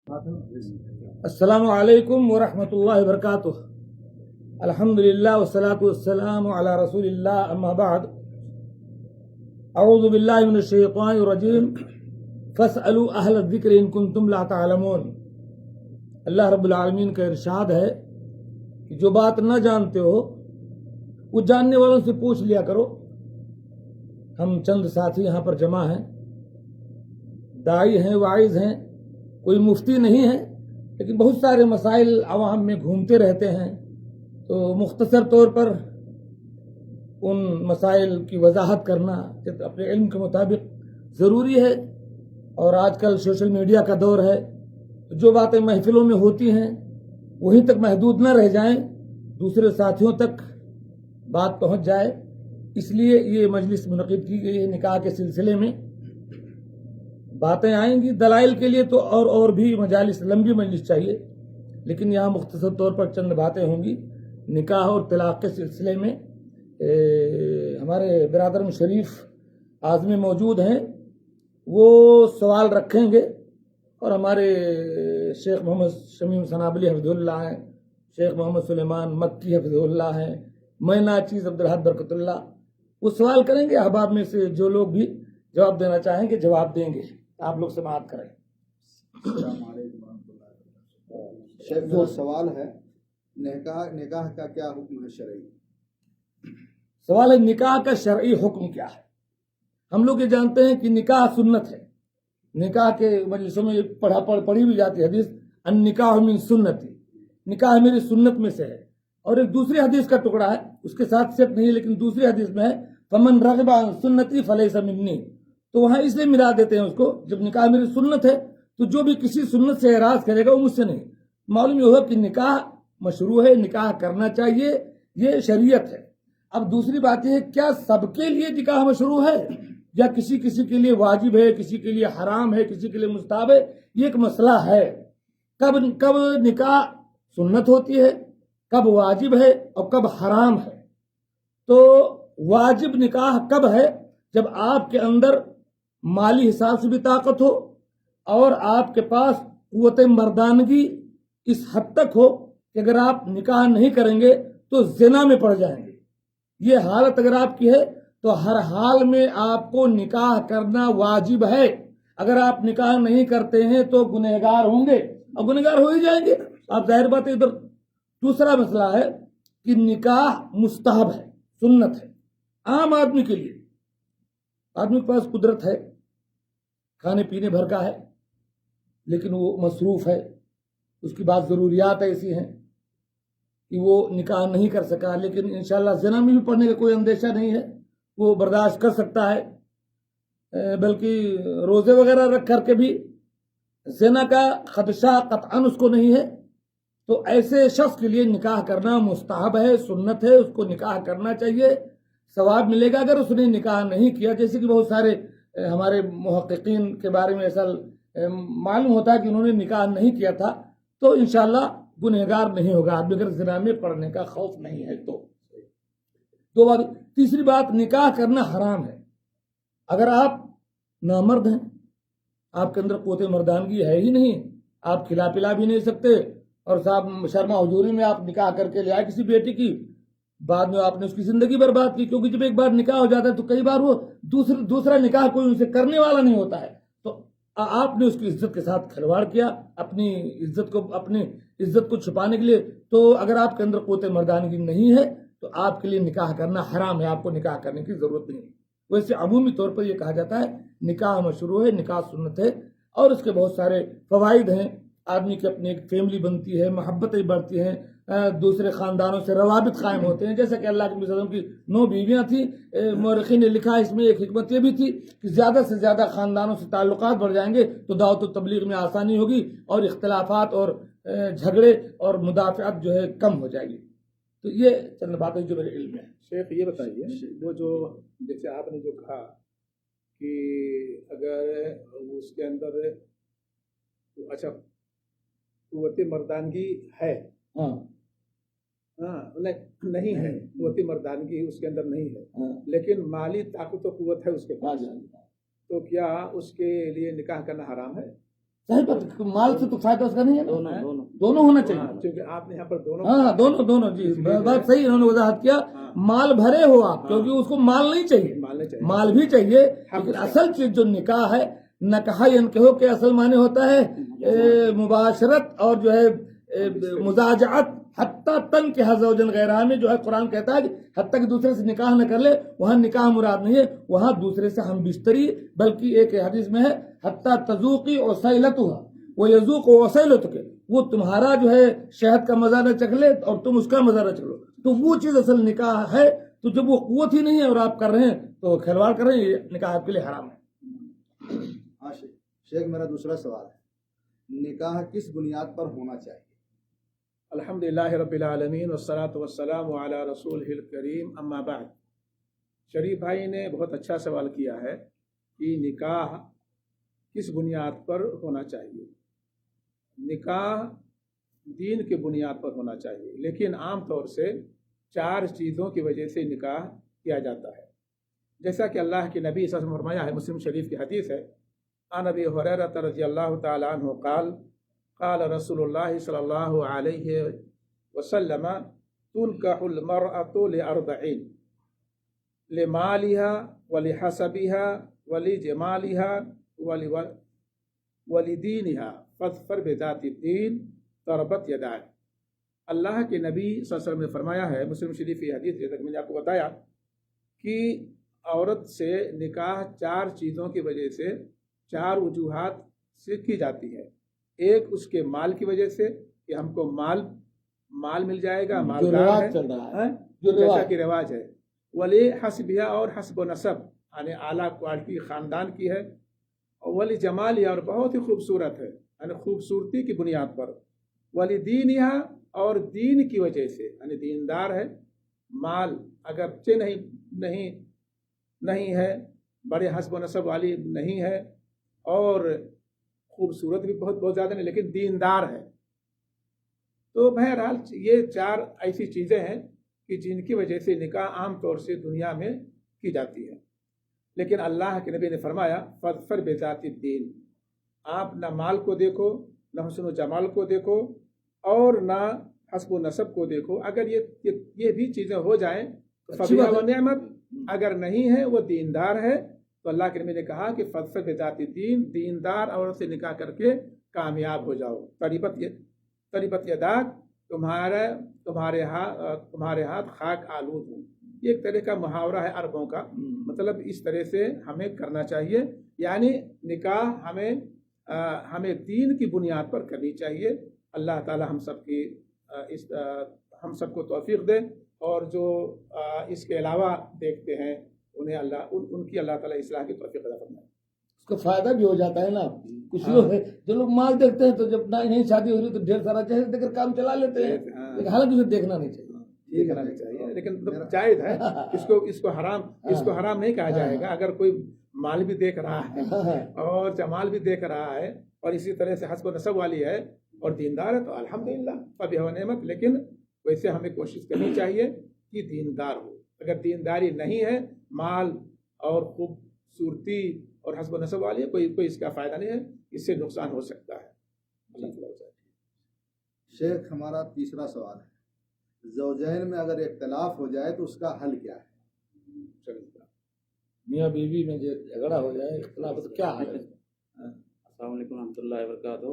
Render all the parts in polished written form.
السلام علیکم ورحمۃ اللہ وبرکاتہ. الحمدللہ والصلاة والسلام علی رسول اللہ، اما بعد. اعوذ باللہ من الشیطان الرجیم. فاسألوا اہل الذکر ان کنتم لا تعلمون. اللہ رب العالمین کا ارشاد ہے کہ جو بات نہ جانتے ہو وہ جاننے والوں سے پوچھ لیا کرو. ہم چند ساتھی یہاں پر جمع ہیں، داعی ہیں، واعظ ہیں، کوئی مفتی نہیں ہے، لیکن بہت سارے مسائل عوام میں گھومتے رہتے ہیں. تو مختصر طور پر ان مسائل کی وضاحت کرنا اپنے علم کے مطابق ضروری ہے. اور آج کل سوشل میڈیا کا دور ہے، جو باتیں محفلوں میں ہوتی ہیں وہیں تک محدود نہ رہ جائیں، دوسرے ساتھیوں تک بات پہنچ جائے. اس لیے یہ مجلس منعقد کی گئی ہے. نکاح کے سلسلے میں باتیں آئیں گی دلائل کے لیے، تو اور بھی مجالس، لمبی مجلس چاہیے، لیکن یہاں مختصر طور پر چند باتیں ہوں گی. نکاح اور طلاق کے سلسلے میں ہمارے برادر شریف عازمی موجود ہیں، وہ سوال رکھیں گے. اور ہمارے شیخ محمد شمیم سنابلی حفظ اللہ ہیں، شیخ محمد سلیمان مکی حفظ اللہ ہیں، میں ناچیز عبدالحد برکت اللہ، وہ سوال کریں گے. احباب میں سے جو لوگ بھی جواب دینا چاہیں گے جواب دیں گے. آپ لوگ سماعت کریں. السلام علیکم ورحمۃ اللہ. شیخ جو سوال ہے، نکاح کا کیا حکم ہے شرعی؟ سوال ہے نکاح کا شرعی حکم کیا ہے. ہم لوگ یہ جانتے ہیں کہ نکاح سنت ہے. نکاح کے مجلسوں میں پڑھی بھی جاتی ہے حدیث، النکاح من سنتی، نکاح میری سنت میں سے ہے. اور ایک دوسری حدیث کا ٹکڑا ہے، اس کے ساتھ صرف نہیں، لیکن دوسری حدیث میں ہے فمن رغب عن سنتی فلیس منی. تو وہاں اس لیے ملا دیتے ہیں اس کو، جب نکاح میری سنت ہے تو جو بھی کسی سنت سے اعراض کرے گا وہ مجھ سے نہیں. معلوم یہ ہوا کہ نکاح مشروع ہے، نکاح کرنا چاہیے، یہ شریعت ہے. اب دوسری بات یہ ہے کیا سب کے لیے نکاح مشروع ہے یا کسی کے لیے واجب ہے، کسی کے لیے حرام ہے، کسی کے لیے مستحب ہے. یہ ایک مسئلہ ہے. کب نکاح سنت ہوتی ہے، کب واجب ہے اور کب حرام ہے. تو واجب نکاح کب ہے؟ جب آپ کے اندر مالی حساب سے بھی طاقت ہو اور آپ کے پاس قوت مردانگی اس حد تک ہو کہ اگر آپ نکاح نہیں کریں گے تو زنا میں پڑ جائیں گے. یہ حالت اگر آپ کی ہے تو ہر حال میں آپ کو نکاح کرنا واجب ہے. اگر آپ نکاح نہیں کرتے ہیں تو گنہگار ہوں گے اور گنہگار ہو ہی جائیں گے. آپ ظاہر بات ہے. ادھر دوسرا مسئلہ ہے کہ نکاح مستحب ہے، سنت ہے عام آدمی کے لیے. آدمی کے پاس قدرت ہے، کھانے پینے بھر کا ہے، لیکن وہ مصروف ہے، اس کی بعض ضروریات ایسی ہیں کہ وہ نکاح نہیں کر سکا. لیکن انشاءاللہ زنا میں بھی پڑنے کا کوئی اندیشہ نہیں ہے، وہ برداشت کر سکتا ہے. بلکہ روزے وغیرہ رکھ کر کے بھی زنا کا خدشہ قطعاً اس کو نہیں ہے. تو ایسے شخص کے لیے نکاح کرنا مستحب ہے، سنت ہے، اس کو نکاح کرنا چاہیے، ثواب ملے گا. اگر اس نے نکاح نہیں کیا، جیسے کہ بہت سارے ہمارے محققین کے بارے میں ایسا معلوم ہوتا ہے کہ انہوں نے نکاح نہیں کیا تھا، تو انشاءاللہ گنہگار نہیں ہوگا آدمی اگر زنا میں پڑنے کا خوف نہیں ہے تو. دو بات. تیسری بات، نکاح کرنا حرام ہے. اگر آپ نامرد ہیں، آپ کے اندر قوت مردانگی ہے ہی نہیں، آپ کھلا پلا بھی نہیں سکتے، اور صاحب شرما حضوری میں آپ نکاح کر کے لے آئے کسی بیٹی کی، بعد میں آپ نے اس کی زندگی برباد کی. کیونکہ جب ایک بار نکاح ہو جاتا ہے تو کئی بار وہ دوسرا نکاح کوئی اسے کرنے والا نہیں ہوتا ہے. تو آپ نے اس کی عزت کے ساتھ کھلواڑ کیا، اپنی عزت کو چھپانے کے لیے. تو اگر آپ کے اندر قوت مردانگی نہیں ہے تو آپ کے لیے نکاح کرنا حرام ہے، آپ کو نکاح کرنے کی ضرورت نہیں ہے. ویسے عمومی طور پر یہ کہا جاتا ہے نکاح مشروع ہے، نکاح سنت ہے، اور اس کے بہت سارے فوائد ہیں. آدمی کی اپنی ایک فیملی بنتی ہے، محبتیں بڑھتی ہیں، دوسرے خاندانوں سے روابط قائم ہوتے ہیں. جیسے کہ اللہ کے نبی صلی اللہ علیہ وسلم کی 9 بیویاں تھیں. مورخین نے لکھا اس میں ایک حکمت یہ بھی تھی کہ زیادہ سے زیادہ خاندانوں سے تعلقات بڑھ جائیں گے تو دعوت و تبلیغ میں آسانی ہوگی اور اختلافات اور جھگڑے اور مدافعت جو ہے کم ہو جائے گی. تو یہ چند باتیں جو میرے علم میں ہیں. شیخ یہ بتائیے، وہ جو جیسے آپ نے جو کہا کہ اگر اس کے اندر اچھا قوت مردانگی ہے، ہاں نہیں ہے، قوت مردانگی اس کے اندر نہیں ہے، لیکن مالی طاقت و قوت ہے اس کے پاس، تو کیا اس کے لیے نکاح کرنا حرام ہے؟ صحیح بات، مال سے تو فائدہ اس کا نہیں ہے نا، دونوں ہونا چاہیے. چونکہ آپ نے یہاں پر دونوں ہاں دونوں جی بات صحیح انہوں نے وضاحت کیا. مال بھرے ہو آپ، کیونکہ اس کو مال نہیں چاہیے، مال بھی چاہیے، لیکن اصل چیز جو نکاح ہے، نکاح ینکحو کے اصل معنی ہوتا ہے مباشرت اور جو ہے مزاجعت، حتیٰ تنکح زوجا غیرہ میں جو ہے قرآن کہتا ہے کہ حتیٰ کہ دوسرے سے نکاح نہ کر لے، وہاں نکاح مراد نہیں ہے، وہاں دوسرے سے ہم بستری، بلکہ ایک حدیث میں ہے حتیٰ تذوقی عسیلتها ویذوق عسیلتک، وہ تمہارا جو ہے شہد کا مزہ نہ چکھ لے اور تم اس کا مزہ نہ چکھ لو. تو وہ چیز اصل نکاح ہے. تو جب وہ قوت ہی نہیں ہے اور آپ کر رہے ہیں تو کھلواڑ کر رہے ہیں، یہ نکاح آپ کے لیے حرام ہے. ہاں شیخ میرا دوسرا سوال ہے، نکاح کس بنیاد پر ہونا چاہیے؟ الحمدللہ رب العالمین والصلاة والسلام علی رسولہ الکریم، اما بعد. شریف بھائی نے بہت اچھا سوال کیا ہے کہ نکاح کس بنیاد پر ہونا چاہیے. نکاح دین کے بنیاد پر ہونا چاہیے، لیکن عام طور سے 4 چیزوں کی وجہ سے نکاح کیا جاتا ہے. جیسا کہ اللہ کے نبی صلی اللہ علیہ وسلم فرمایا ہے، مسلم شریف کی حدیث ہے، عن ابی ہریرہ رضی اللہ تعالی عنہ قال قال رسول اللہ صلی اللہ علیہ وسلم تنکح المرأة لأربعین لمالها ولحسبها ولجمالها ولدینها فاظفر بذات الدین تربت یداک. اللہ کے نبی صلی اللہ علیہ وسلم نے فرمایا ہے، مسلم شریف کی حدیث جیسا کہ میں نے آپ کو بتایا، کہ عورت سے نکاح 4 چیزوں کی وجہ سے، 4 وجوہات سے کی جاتی ہے. ایک اس کے مال کی وجہ سے کہ ہم کو مال مل جائے گا، مالدار ہے جیسا کہ رواج ہے. ولی حسبیہ، اور حسب و نسب یعنی اعلیٰ کوالٹی خاندان کی ہے. ولی جمالیہ، اور بہت ہی خوبصورت ہے یعنی خوبصورتی کی بنیاد پر. ولی دینیہ، اور دین کی وجہ سے یعنی دیندار ہے. مال اگرچہ نہیں ہے، بڑے حسب و نسب والی نہیں ہے، اور خوبصورت بھی بہت زیادہ نہیں، لیکن دیندار ہے. تو بہرحال یہ 4 ایسی چیزیں ہیں کہ جن کی وجہ سے نکاح عام طور سے دنیا میں کی جاتی ہے. لیکن اللہ کے نبی نے فرمایا فاظفر بذات الدین، آپ نہ مال کو دیکھو، نہ حسن و جمال کو دیکھو، اور نہ حسب و نسب کو دیکھو. اگر یہ بھی چیزیں ہو جائیں تو فبیہا و نعمت. اگر نہیں ہے، وہ دیندار ہے، تو اللہ کے نبی نے کہا کہ فاظفر بذات الدین، دیندار عورت سے نکاح کر کے کامیاب ہو جاؤ. تربت یداک، تمہارے ہاتھ خاک آلود ہوں. یہ ایک طرح کا محاورہ ہے عربوں کا، مطلب اس طرح سے ہمیں کرنا چاہیے. یعنی نکاح ہمیں دین کی بنیاد پر کرنی چاہیے. اللہ تعالی ہم سب کو توفیق دے، اور جو اس کے علاوہ دیکھتے ہیں انہیں ان کی اللہ تعالی اصلاح کی توفیق عطا فرمائے. اس کا فائدہ بھی ہو جاتا ہے نا. کچھ لوگ ہیں جو لوگ مال دیکھتے ہیں تو جب نہیں شادی ہو رہی تو ڈھیر سارا چہرے دیکھ کر کام چلا لیتے ہیں، لیکن حالانکہ اسے دیکھنا نہیں چاہیے. دیکھنا نہیں چاہیے، لیکن جائز ہے. اس کو حرام نہیں کہا جائے گا. اگر کوئی مال بھی دیکھ رہا ہے اور جمال بھی دیکھ رہا ہے اور اسی طرح سے حسب و نسب والی ہے اور دیندار ہے، تو الحمدللہ فبیہا و نعمت. لیکن ویسے ہمیں کوشش کرنی چاہیے کہ دیندار ہو. اگر دینداری نہیں ہے، مال اور خوبصورتی اور حسب و نسب والی ہے، کوئی اس کا فائدہ نہیں ہے، اس سے نقصان ہو سکتا ہے. شیخ ہمارا تیسرا سوال ہے، زوجین میں اگر اختلاف ہو جائے تو اس کا حل کیا ہے؟ میاں بیوی میں جو جھگڑا ہو جائے، اختلاف، تو کیا حل ہے؟ السلام علیکم ورحمۃ اللہ وبرکاتہ.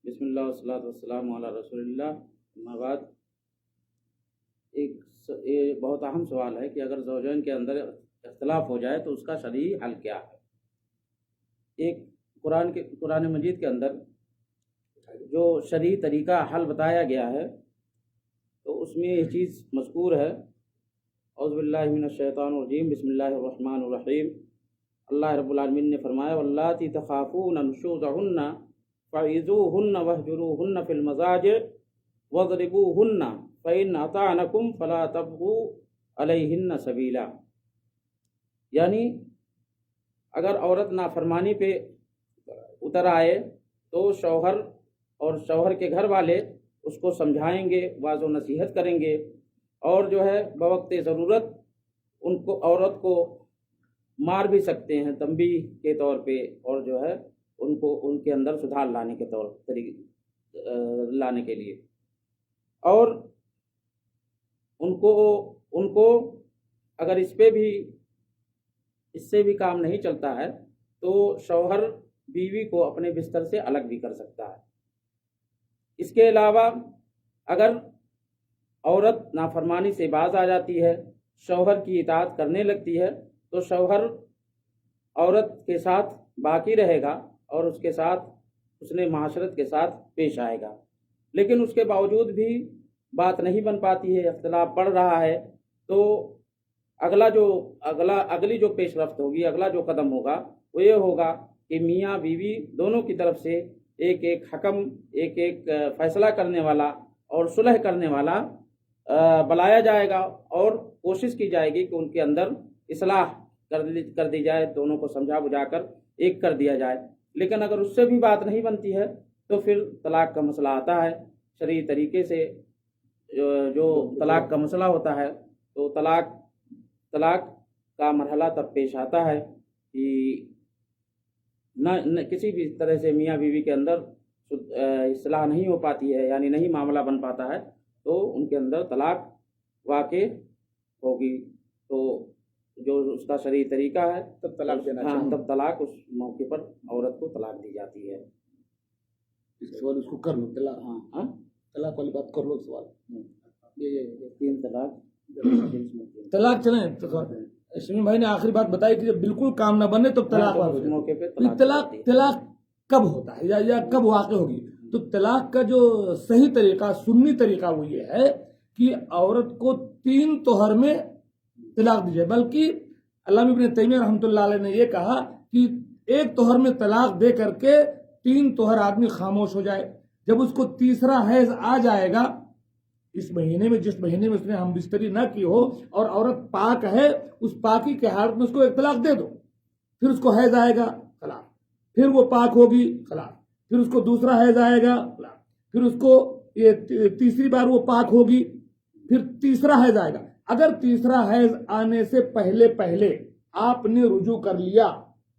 بسم اللہ والصلاۃ والسلام علی رسول اللہ. اما بعد، ایک بہت اہم سوال ہے کہ اگر زوجین کے اندر اختلاف ہو جائے تو اس کا شرعی حل کیا ہے. ایک قرآن مجید کے اندر جو شرعی طریقہ حل بتایا گیا ہے تو اس میں یہ چیز مذکور ہے. اعوذ باللہ من الشیطان الرجیم، بسم اللہ الرحمن الرحیم. اللہ رب العالمین نے فرمایا واللاتی تخافون نشوزہن فعظوہن واہجروہن فی المضاجع واضربوہن فإن اطعنکم فلا تبغوا علیہن سبیلا. یعنی اگر عورت نافرمانی پہ اتر آئے تو شوہر کے گھر والے اس کو سمجھائیں گے، واعظ و نصیحت کریں گے، اور جو ہے بوقت ضرورت عورت کو مار بھی سکتے ہیں تنبیہ کے طور پہ، اور جو ہے ان کے اندر سدھار لانے کے لیے، اور ان کو اگر اس سے بھی کام نہیں چلتا ہے تو شوہر بیوی کو اپنے بستر سے الگ بھی کر سکتا ہے۔ اس کے علاوہ اگر عورت نافرمانی سے باز آ جاتی ہے، شوہر کی اطاعت کرنے لگتی ہے، تو شوہر عورت کے ساتھ باقی رہے گا اور اس کے ساتھ حسن معاشرت کے ساتھ پیش آئے گا۔ لیکن اس کے باوجود بھی بات نہیں بن پاتی ہے، اختلاف بڑھ رہا ہے، تو اگلی جو پیش رفت ہوگی، اگلا جو قدم ہوگا وہ یہ ہوگا کہ میاں بیوی دونوں کی طرف سے ایک ایک حکم، ایک ایک فیصلہ کرنے والا اور صلح کرنے والا بلایا جائے گا، اور کوشش کی جائے گی کہ ان کے اندر اصلاح کر دی جائے، دونوں کو سمجھا بجھا کر ایک کر دیا جائے۔ لیکن اگر اس سے بھی بات نہیں بنتی ہے تو پھر طلاق کا مسئلہ آتا ہے۔ شرعی طریقے سے جو طلاق کا مسئلہ ہوتا ہے، تو طلاق کا مرحلہ تب پیش آتا ہے کہ نہ کسی بھی طرح سے میاں بیوی کے اندر اصلاح نہیں ہو پاتی ہے، یعنی نہیں معاملہ بن پاتا ہے، تو ان کے اندر طلاق واقع ہوگی۔ تو جو اس کا شرعی طریقہ ہے تب طلاق دینا چاہیے۔ تب طلاق اس موقع پر عورت کو طلاق دی جاتی ہے۔ سوال اس کو کر لو، طلاق ہاں طلاق والی بات کر لو سوال۔ یہ 3 طلاق طلاق چلیں، شمیم بھائی نے آخری بات بتائی کہ جب بالکل کام نہ بنے تو طلاق اس موقع پہ طلاق کب ہوتا ہے یا کب واقع ہوگی؟ تو طلاق کا جو صحیح طریقہ، سنی طریقہ وہ یہ ہے کہ عورت کو 3 طہر میں طلاق دی جائے، بلکہ علامہ ابن تیمیہ رحمۃ اللہ علیہ نے یہ کہا کہ 1 طہر میں طلاق دے کر کے 3 طہر آدمی خاموش ہو جائے۔ جب اس کو تیسرا حیض آ جائے گا، اس مہینے میں جس مہینے میں اس نے ہم بستری نہ کی ہو اور عورت پاک ہے، اس پاکی کے حالت میں اس کو 1 طلاق دے دو، پھر اس کو حیض آئے گا، طلاق، پھر وہ پاک ہوگی، طلاق، پھر اس کو دوسرا حیض آئے گا، طلاق، پھر اس کو یہ تیسری بار وہ پاک ہوگی، پھر تیسرا حیض آئے گا۔ اگر تیسرا حیض آنے سے پہلے آپ نے رجوع کر لیا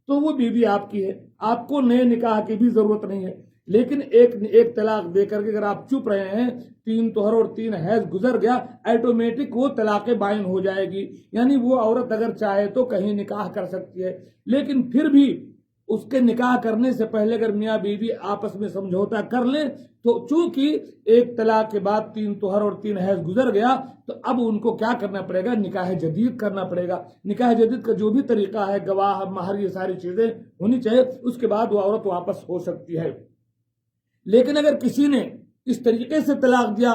تو وہ بیوی آپ کی ہے، آپ کو نئے نکاح کی بھی ضرورت نہیں ہے۔ لیکن ایک طلاق دے کر کے اگر آپ چپ رہے ہیں، 3 طہر اور 3 حیض گزر گیا، آٹومیٹک وہ طلاق بائن ہو جائے گی، یعنی وہ عورت اگر چاہے تو کہیں نکاح کر سکتی ہے، لیکن پھر بھی اس کے نکاح کرنے سے پہلے اگر میاں بیوی آپس میں سمجھوتا کر لیں تو چونکہ 1 طلاق کے بعد 3 طہر اور 3 حیض گزر گیا، تو اب ان کو کیا کرنا پڑے گا؟ نکاح جدید کرنا پڑے گا۔ نکاح جدید کا جو بھی طریقہ ہے، گواہ، مہر، یہ ساری چیزیں ہونی چاہیے، اس کے بعد وہ عورت واپس ہو سکتی ہے۔ لیکن اگر کسی نے اس طریقے سے طلاق دیا،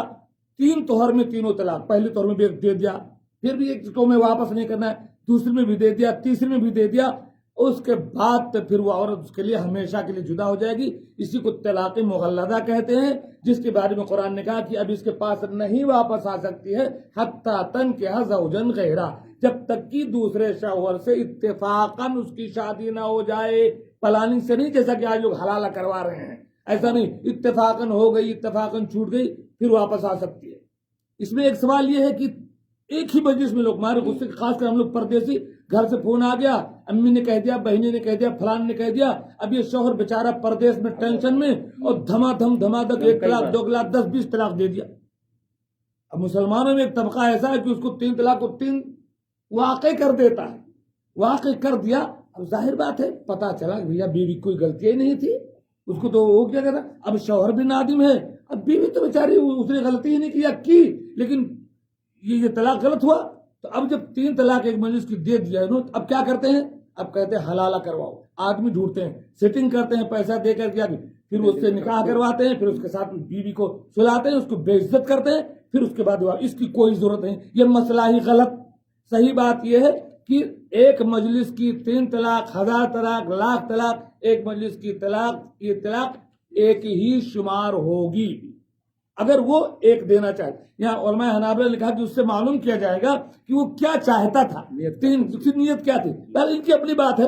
3 طہر میں 3 طلاق، پہلے طہر میں بھی دے دیا، پھر بھی 1 کو میں واپس نہیں کرنا ہے، دوسرے میں بھی دے دیا، تیسرے میں بھی دے دیا، اس کے بعد تو پھر وہ عورت اس کے لیے ہمیشہ کے لیے جدا ہو جائے گی۔ اسی کو طلاق مغلظہ کہتے ہیں، جس کے بارے میں قرآن نے کہا کہ اب اس کے پاس نہیں واپس آ سکتی ہے، حتیٰ تنکح زوجا غیرہ، جب تک کہ دوسرے شوہر سے اتفاقاً اس کی شادی نہ ہو جائے۔ پلاننگ سے نہیں، جیسا کہ آج لوگ حلالہ کروا رہے ہیں، ایسا نہیں، اتفاقاً ہو گئی، اتفاقاً چھوٹ گئی، پھر واپس آ سکتی ہے۔ اس میں ایک سوال یہ ہے کہ ایک ہی مجلس میں لوگ مارے غصے، خاص کر ہم لوگ پردیسی، گھر سے فون آ گیا، امی نے کہہ دیا، بہنی نے کہہ دیا، فلان نے کہہ دیا، اب یہ شوہر بیچارہ پردیس میں ٹینشن میں، اور دھما دھک 1 طلاق 2 طلاق 10 20 طلاق دے دیا۔ اب مسلمانوں میں ایک طبقہ ایسا ہے کہ اس کو 3 طلاق کو 3 واقع کر دیتا ہے، واقع کر دیا۔ اب ظاہر بات ہے، پتا چلا کہ بھیا بیوی کوئی غلطی ہی نہیں تھی، اس کو تو وہ کیا کہتا، اب شوہر بھی نادم ہے، اب بیوی تو بیچاری اس نے غلطی ہی نہیں کیا کی، لیکن یہ طلاق غلط ہوا۔ تو اب جب 3 طلاق ایک مجلس کی دے دیا، اب کیا کرتے ہیں؟ اب کہتے ہیں حلالہ کرواؤ، آدمی ڈھونڈتے ہیں، سیٹنگ کرتے ہیں، پیسہ دے کر کے، پھر اس سے نکاح کرواتے ہیں، پھر اس کے ساتھ بیوی کو سلاتے ہیں، اس کو بے عزت کرتے ہیں، پھر اس کے بعد اس کی کوئی ضرورت نہیں، یہ مسئلہ ہی غلط۔ صحیح بات یہ ہے کہ ایک مجلس کی 3 طلاق، 1000 طلاق، لاکھ طلاق، ایک مجلس کی طلاق، یہ طلاق ایک ہی شمار ہوگی اگر وہ ایک دینا چاہے۔ یہاں علماء حنابلہ نے کہا کہ اس سے معلوم کیا جائے گا کہ وہ کیا چاہتا تھا، نیت کیا تھی۔ ان کی اپنی بات ہے،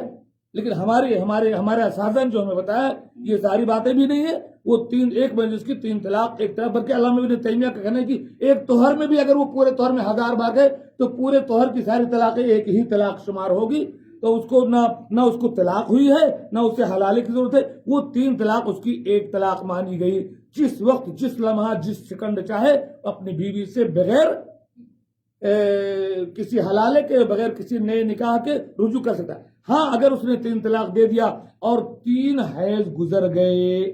لیکن ہمارے اساتذہ نے جو ہمیں بتایا یہ ساری باتیں بھی نہیں ہے۔ وہ ایک مجلس کی 3 طلاق، ایک طلاق، بلکہ علامہ ابن تیمیہ کا کہنا ہے کہ ایک طہر میں بھی اگر وہ پورے طہر میں 1000 بار گئے تو پورے طہر کی ساری طلاقیں ایک ہی طلاق شمار ہوگی۔ تو اس کو نہ اس کو طلاق ہوئی ہے نہ اسے حلالے کی ضرورت ہے، وہ 3 طلاق اس کی 1 طلاق مانی گئی۔ جس وقت جس لمحہ جس سیکنڈ چاہے اپنی بیوی سے بغیر کسی حلالے کے بغیر کسی نئے نکاح کے رجوع کر سکتا ہے۔ ہاں اگر اس نے 3 طلاق دے دیا اور 3 حیض گزر گئے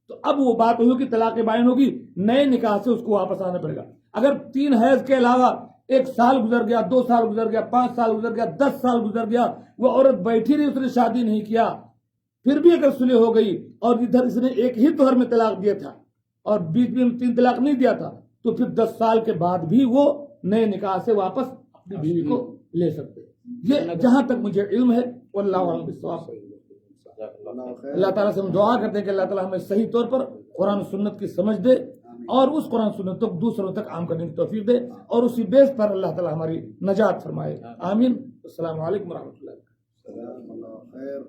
تو اب وہ بات ہوگی کہ طلاق بائن ہوگی، نئے نکاح سے اس کو واپس آنا پڑے گا۔ اگر 3 حیض کے علاوہ 1 سال گزر گیا، 2 سال گزر گیا، 5 سال گزر گیا، 10 سال گزر گیا، وہ عورت بیٹھی رہی، اس نے شادی نہیں کیا، پھر بھی اگر صلح ہو گئی اور ادھر اس نے ایک ہی طہر میں طلاق دیا تھا اور بیچ میں 3 طلاق نہیں دیا تھا، تو پھر 10 سال کے بعد بھی وہ نئے نکاح سے واپس اپنی بیوی کو لے سکتے۔ یہ جہاں تک مجھے علم ہے، واللہ اعلم بالصواب۔ اللہ تعالیٰ سے ہم دعا کرتے ہیں کہ اللہ تعالیٰ ہمیں صحیح طور پر قرآن و سنت کی سمجھ دے اور اس قرآن سنت کو دوسروں تک عام کرنے کی توفیق دے، اور اسی بیس پر اللہ تعالیٰ ہماری نجات فرمائے، آمین۔ السلام علیکم ورحمۃ اللہ۔ جزاکم اللہ خیر۔